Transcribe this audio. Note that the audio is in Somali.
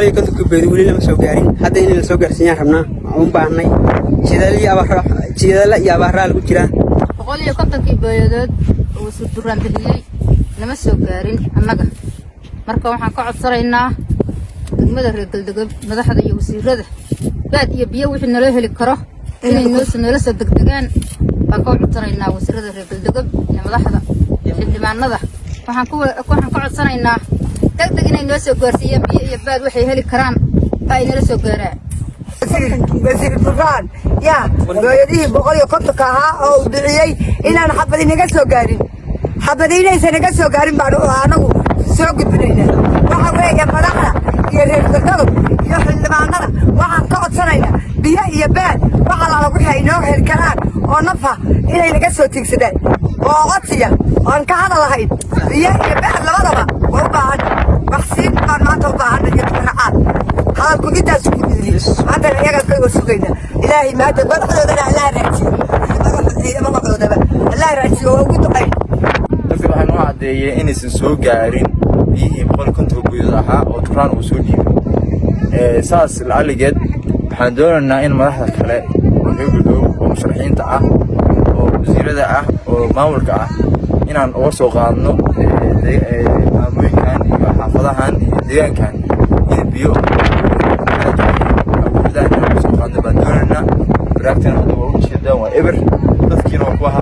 boqolii konton kubeed weli lama soo gaarin hadda in la soo gaarsiiyaan rabnaa u baahnay jidala iyo abaaraha lagu jiraa boqolii kontonkii beeyadood oo duraan bixiyay lama soo gaarin annaga marka waxaan ka codsanaynaa degmada reer Galdogob madaxda iyo wasiirada baad iyo biyo wixii nala heli karo inay noo soo degdegaan baan ka codsanaynaa wasiirada reer Galdogob iyo madaxda xildhibaanada waxaan ka codsanaynaa degdeg inay noo soo gaarsiiyaan biyo iyo baad waxay heli karaan ay nala soo gaaraan wasiir Duraan ya hooyadii boqolii kontonka ahaa oo bixiyay inaan xabad inaga soo gaarin xabadiinaysan naga soo gaarin baan anagu soo gudbinaynaa waxa weeye madaxda iyo reer Galdogob iyo xildhibaanada waxaan ka codsanaynaa biyo iyo baad waxa la lagu haynoo heli karaan oo nafa inay naga soo tiigsadaan oo codsiya oon ka hadalahayn biyo iyo baad labadaba waa u baahan waxsiin baan maanta u baahan iyo tiracaad hadalku intaas ku dhigay maanta iyaga ka sugayna ilaahay maanta badxdoodana Allah raajiyo Allah raajiyo oo ugu duqay dadka waxaan u cadeeyay inaysan soo gaarin biyihii boqolii konton guud ahaa oo Duraan uu soo dhiibay saas laaligeed waxaan doonaynaa in madaxda kale ee Galdogob oo musharaxiinta ah oo wasiirada ah oo maamulka ah inaan uga soo qaadno maamulkan iyo xaafadahan iyo deegaankan in biyo awoodaan soo qaadno baan doonaynaa baraagtan hadda waa u jeedaan waa eber